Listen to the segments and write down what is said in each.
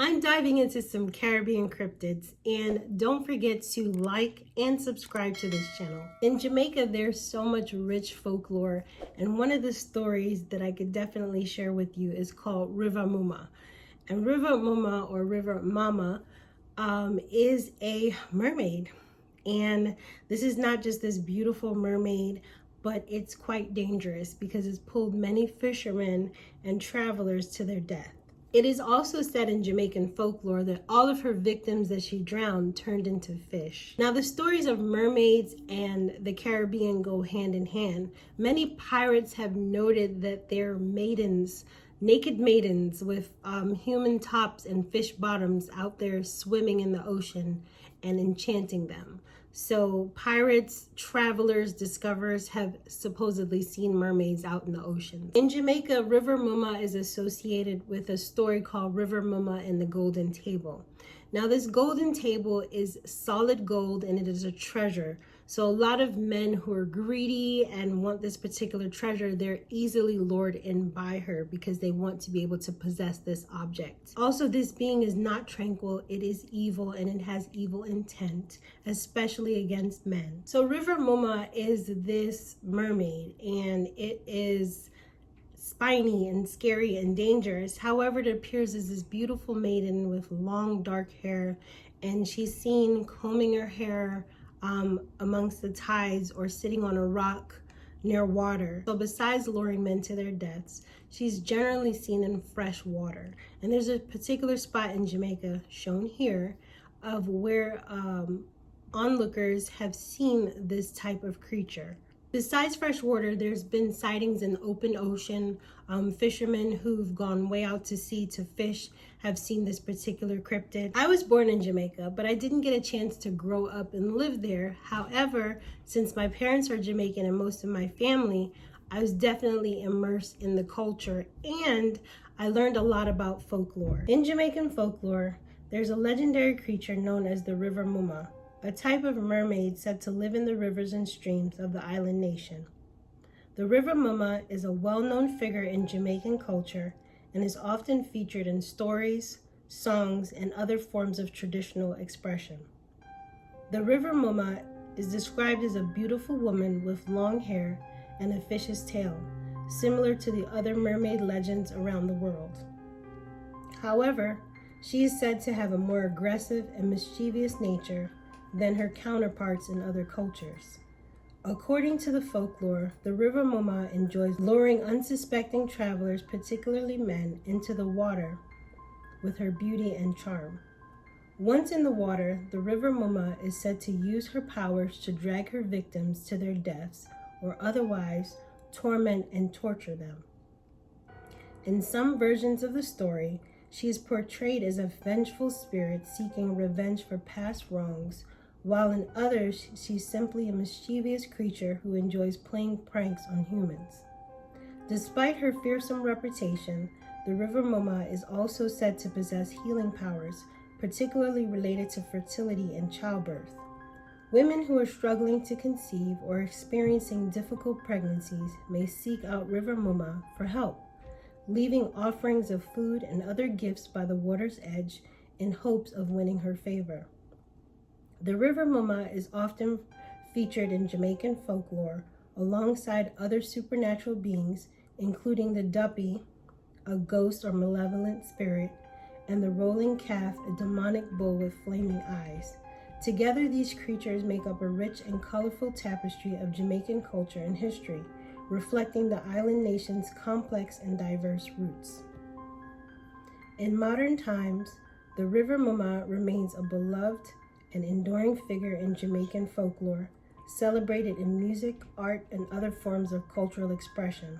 I'm diving into some Caribbean cryptids, and don't forget to like and subscribe to this channel. In Jamaica, there's so much rich folklore, and one of the stories that I could definitely share with you is called River Mumma. And River Mumma, or River Mama, is a mermaid. And this is not just this beautiful mermaid, but it's quite dangerous because it's pulled many fishermen and travelers to their death. It is also said in Jamaican folklore that all of her victims that she drowned turned into fish. Now, the stories of mermaids and the Caribbean go hand in hand. Many pirates have noted that they're maidens, naked maidens with human tops and fish bottoms out there swimming in the ocean and enchanting them. So pirates, travelers, discoverers have supposedly seen mermaids out in the ocean. In Jamaica, River Mumma is associated with a story called River Mumma and the Golden Table. Now, this golden table is solid gold and it is a treasure. So a lot of men who are greedy and want this particular treasure, they're easily lured in by her because they want to be able to possess this object. Also, this being is not tranquil, it is evil and it has evil intent, especially against men. So River Mumma is this mermaid and it is spiny and scary and dangerous. However, it appears as this beautiful maiden with long dark hair, and she's seen combing her hair amongst the tides or sitting on a rock near water. So besides luring men to their deaths, she's generally seen in fresh water. And there's a particular spot in Jamaica, shown here, of where onlookers have seen this type of creature. Besides freshwater, there's been sightings in open ocean. Fishermen who've gone way out to sea to fish have seen this particular cryptid. I was born in Jamaica, but I didn't get a chance to grow up and live there. However, since my parents are Jamaican and most of my family, I was definitely immersed in the culture and I learned a lot about folklore. In Jamaican folklore, there's a legendary creature known as the River Mumma, a type of mermaid said to live in the rivers and streams of the island nation. The River Mumma is a well-known figure in Jamaican culture and is often featured in stories, songs, and other forms of traditional expression. The River Mumma is described as a beautiful woman with long hair and a fish's tail, similar to the other mermaid legends around the world. However, she is said to have a more aggressive and mischievous nature than her counterparts in other cultures. According to the folklore, the River Mumma enjoys luring unsuspecting travelers, particularly men, into the water with her beauty and charm. Once in the water, the River Mumma is said to use her powers to drag her victims to their deaths or otherwise torment and torture them. In some versions of the story, she is portrayed as a vengeful spirit seeking revenge for past wrongs, while in others, she's simply a mischievous creature who enjoys playing pranks on humans. Despite her fearsome reputation, the River Mumma is also said to possess healing powers, particularly related to fertility and childbirth. Women who are struggling to conceive or experiencing difficult pregnancies may seek out River Mumma for help, leaving offerings of food and other gifts by the water's edge in hopes of winning her favor. The River Mumma is often featured in Jamaican folklore alongside other supernatural beings, including the Duppy, a ghost or malevolent spirit, and the rolling calf, a demonic bull with flaming eyes. Together, these creatures make up a rich and colorful tapestry of Jamaican culture and history, reflecting the island nation's complex and diverse roots. In modern times, the River Mumma remains a beloved and enduring figure in Jamaican folklore, celebrated in music, art, and other forms of cultural expression.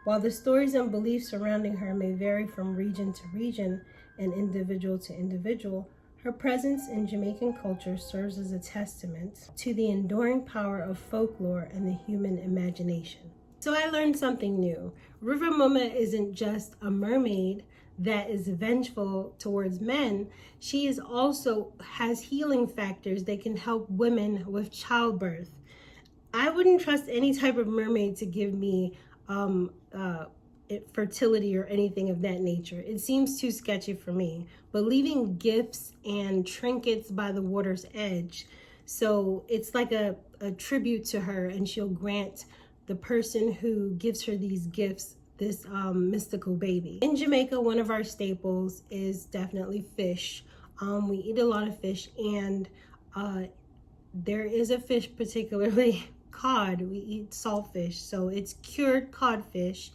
While the stories and beliefs surrounding her may vary from region to region and individual to individual, her presence in Jamaican culture serves as a testament to the enduring power of folklore and the human imagination. So I learned something new. River Mumma isn't just a mermaid that is vengeful towards men. She is also has healing factors that can help women with childbirth. I wouldn't trust any type of mermaid to give me fertility or anything of that nature. It seems too sketchy for me. But leaving gifts and trinkets by the water's edge, so it's like a tribute to her, and she'll grant the person who gives her these gifts this mystical baby. In Jamaica, one of our staples is definitely fish. We eat a lot of fish, and there is a fish, particularly cod. We eat saltfish, so it's cured codfish.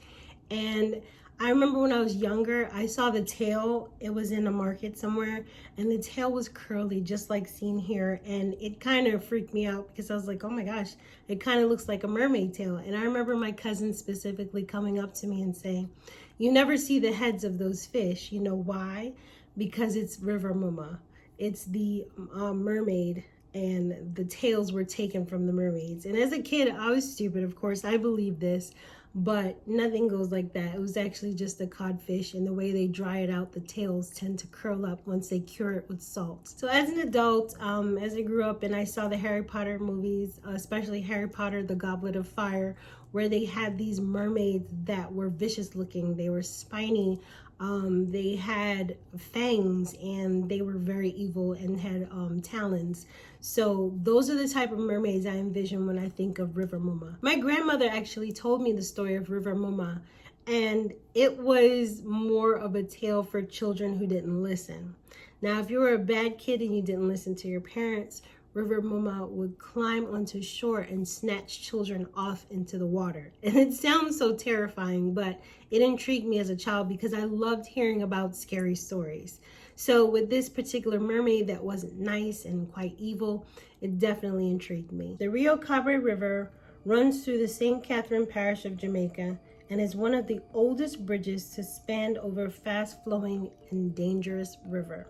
And I remember when I was younger, I saw the tail. It was in a market somewhere, and the tail was curly, just like seen here. And it kind of freaked me out because I was like, oh my gosh, it kind of looks like a mermaid tail. And I remember my cousin specifically coming up to me and saying, you never see the heads of those fish. You know why? Because it's River Mumma. It's the mermaid, and the tails were taken from the mermaids. And as a kid, I was stupid, of course. I believed this, but nothing goes like that. It was actually just a codfish, and the way they dry it out, the tails tend to curl up once they cure it with salt. So as an adult, as I grew up and I saw the Harry Potter movies, especially Harry Potter, the Goblet of Fire, where they had these mermaids that were vicious looking. They were spiny. They had fangs, and they were very evil and had talons. So those are the type of mermaids I envision when I think of River Mumma. My grandmother actually told me the story of River Mumma, and it was more of a tale for children who didn't listen. Now, if you were a bad kid and you didn't listen to your parents, River Mumma would climb onto shore and snatch children off into the water. And it sounds so terrifying, but it intrigued me as a child because I loved hearing about scary stories. So with this particular mermaid that wasn't nice and quite evil, it definitely intrigued me. The Rio Cabre River runs through the St. Catherine Parish of Jamaica and is one of the oldest bridges to span over a fast-flowing and dangerous river.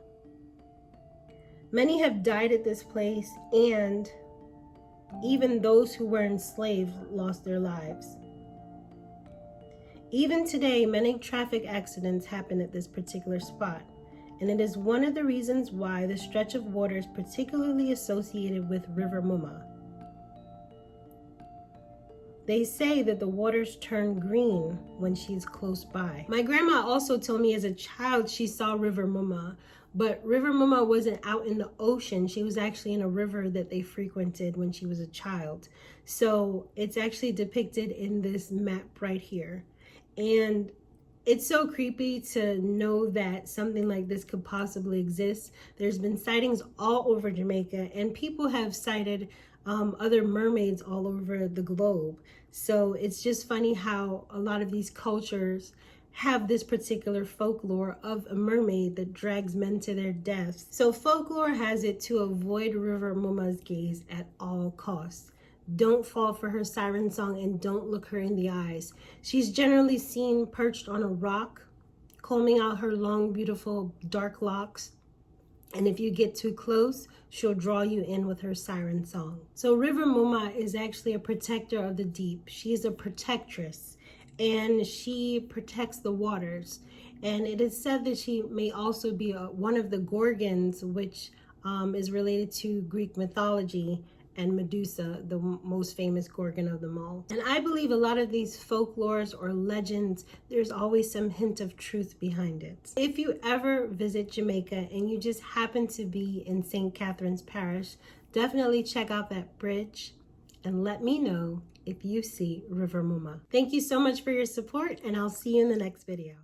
Many have died at this place, and even those who were enslaved lost their lives. Even today, many traffic accidents happen at this particular spot, and it is one of the reasons why the stretch of water is particularly associated with River Mumma. They say that the waters turn green when she's close by. My grandma also told me as a child she saw River Mumma, but River Mumma wasn't out in the ocean. She was actually in a river that they frequented when she was a child. So it's actually depicted in this map right here. And it's so creepy to know that something like this could possibly exist. There's been sightings all over Jamaica, and people have sighted other mermaids all over the globe. So it's just funny how a lot of these cultures have this particular folklore of a mermaid that drags men to their deaths. So folklore has it to avoid River Mumma's gaze at all costs. Don't fall for her siren song, and don't look her in the eyes. She's generally seen perched on a rock, combing out her long, beautiful, dark locks. And if you get too close, she'll draw you in with her siren song. So River Mumma is actually a protector of the deep. She is a protectress, and she protects the waters. And it is said that she may also be one of the Gorgons, which is related to Greek mythology, and Medusa, the most famous Gorgon of them all. And I believe a lot of these folklores or legends, there's always some hint of truth behind it. If you ever visit Jamaica and you just happen to be in St. Catherine's Parish, definitely check out that bridge and let me know if you see River Mumma. Thank you so much for your support, and I'll see you in the next video.